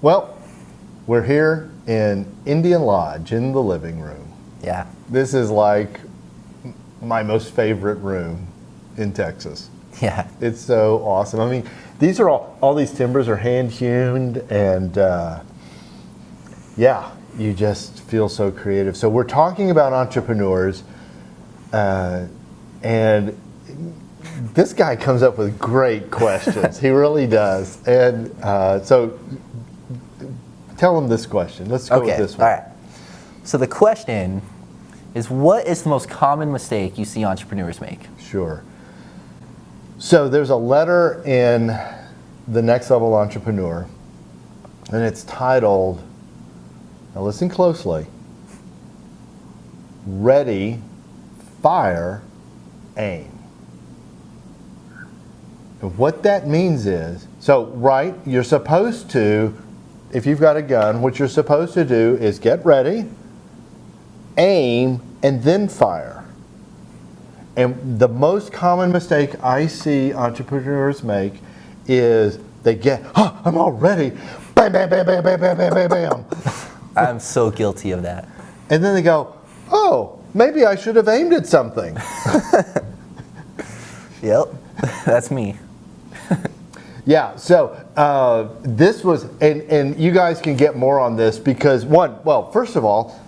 Well, we're here in Indian Lodge in the living room. Yeah. This is like my most favorite room in Texas. Yeah. It's so awesome. I mean, these are all these timbers are hand hewn, and yeah, you just feel so creative. So we're talking about entrepreneurs, and this guy comes up with great questions. He really does. And so tell him this question. Let's go with this one. All right. So the question is, what is the most common mistake you see entrepreneurs make? Sure. So there's a letter in The Next Level Entrepreneur, and it's titled, now listen closely, Ready, Fire, Aim. And what that means is, so right, you're supposed to, if you've got a gun, what you're supposed to do is get ready, aim, and then fire. And the most common mistake I see entrepreneurs make is they get, oh, I'm all ready, bam, bam, bam, bam, bam, bam, bam, bam, bam. I'm so guilty of that. And then they go, oh, maybe I should have aimed at something. Yep, that's me. Yeah, so this was, and you guys can get more on this because well, first of all,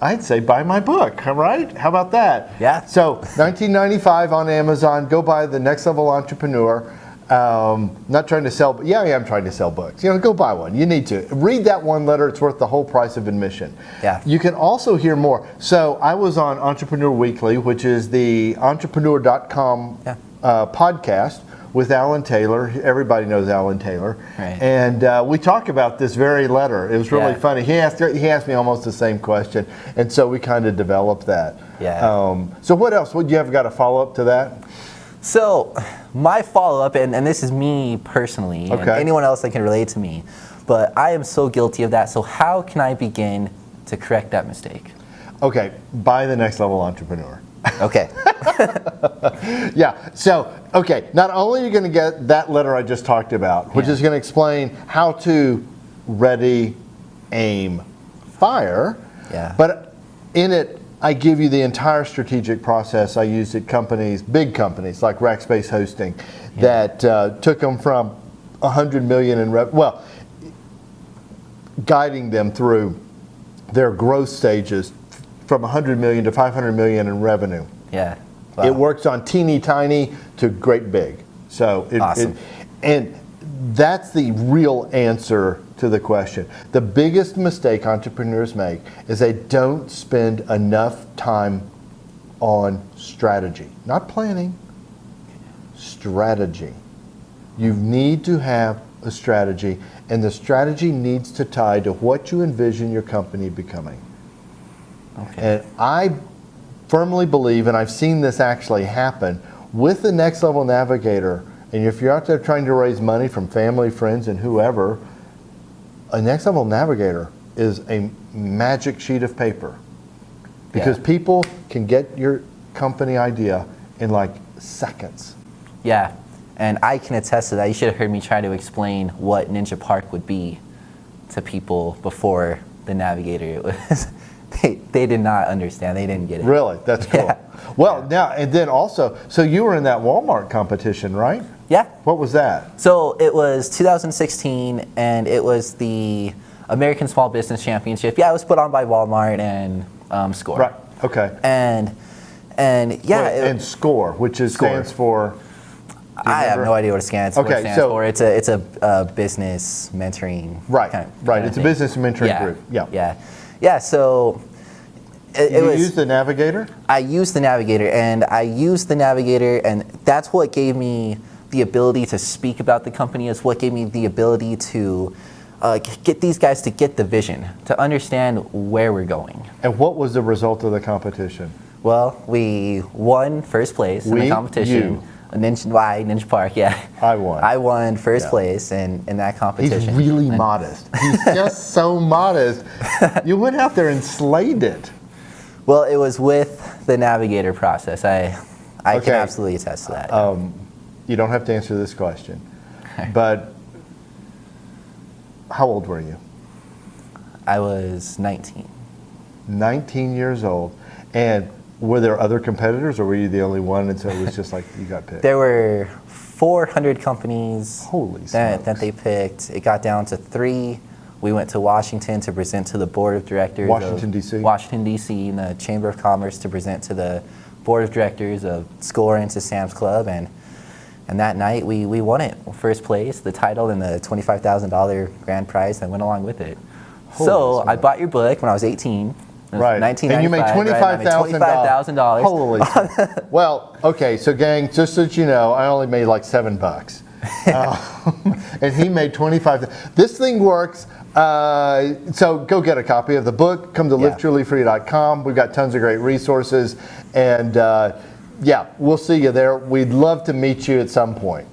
I'd say buy my book, all right? How about that? Yeah. So $19.95 on Amazon. Go buy The Next Level Entrepreneur. Not trying to sell, but yeah, I am trying to sell books. You know, go buy one. You need to. Read that one letter. It's worth the whole price of admission. Yeah. You can also hear more. So I was on Entrepreneur Weekly, which is the entrepreneur.com podcast with Alan Taylor. Everybody knows Alan Taylor. Right. And we talk about this very letter. It was really funny. He asked me almost the same question. And so we kind of developed that. Yeah. So what else? Would you have got a follow-up to that? So my follow-up, and this is me personally, and anyone else that can relate to me, but I am so guilty of that. So how can I begin to correct that mistake? Okay, buy The Next Level Entrepreneur. Okay. Yeah, so, okay, not only are you going to get that letter I just talked about, which is going to explain how to ready, aim, fire, but in it, I give you the entire strategic process I used at companies, big companies like Rackspace Hosting, that took them from 100 million in revenue, well, guiding them through their growth stages from 100 million to 500 million in revenue. Yeah. Wow. It works on teeny tiny to great big. So awesome. And that's the real answer to the question. The biggest mistake entrepreneurs make is they don't spend enough time on strategy. Not planning, strategy. You need to have a strategy, and the strategy needs to tie to what you envision your company becoming. Okay. And I firmly believe, and I've seen this actually happen, with the Next Level Navigator, and if you're out there trying to raise money from family, friends, and whoever, a Next Level Navigator is a magic sheet of paper. Because people can get your company idea in like seconds. Yeah, and I can attest to that. You should have heard me try to explain what Ninja Park would be to people before the Navigator. It was they did not understand. They didn't get it. Really? That's cool. Yeah. Well, now, and then also, so you were in that Walmart competition, right? Yeah. What was that? So it was 2016, and it was the American Small Business Championship. Yeah, it was put on by Walmart and SCORE. Right. Okay. And and SCORE, which stands for. I have no idea what it stands for. It's a business mentoring. Right. Kind Right. of It's thing. a business mentoring group. Yeah. Yeah. Yeah. So. You used the Navigator? I used the Navigator, and that's what gave me the ability to speak about the company. Is what gave me the ability to get these guys to get the vision, to understand where we're going. And what was the result of the competition? Well, we won first place in the competition. Ninja Park, yeah. I won first place in that competition. He's really modest. He's just so modest. You went out there and slayed it. Well, it was with the Navigator process. I can absolutely attest to that. You don't have to answer this question, but How old were you? I was 19. 19 years old. And were there other competitors, or were you the only one? And so it was just like you got picked. There were 400 companies Holy that smokes. they picked. It got down to 3. We went to Washington to present to the board of directors. Washington, D.C.? Washington, D.C., and the Chamber of Commerce to present to the board of directors of Score into Sam's Club. And that night we won it. First place, the title, and the $25,000 grand prize that went along with it. So I bought your book when I was 18. It was Right. And you made $25,000. Holy. Well, okay, so gang, just so that you know, I only made like $7. And he made 25. This thing works. So go get a copy of the book. Come to livetrulyfree.com. We've got tons of great resources. And yeah, we'll see you there. We'd love to meet you at some point.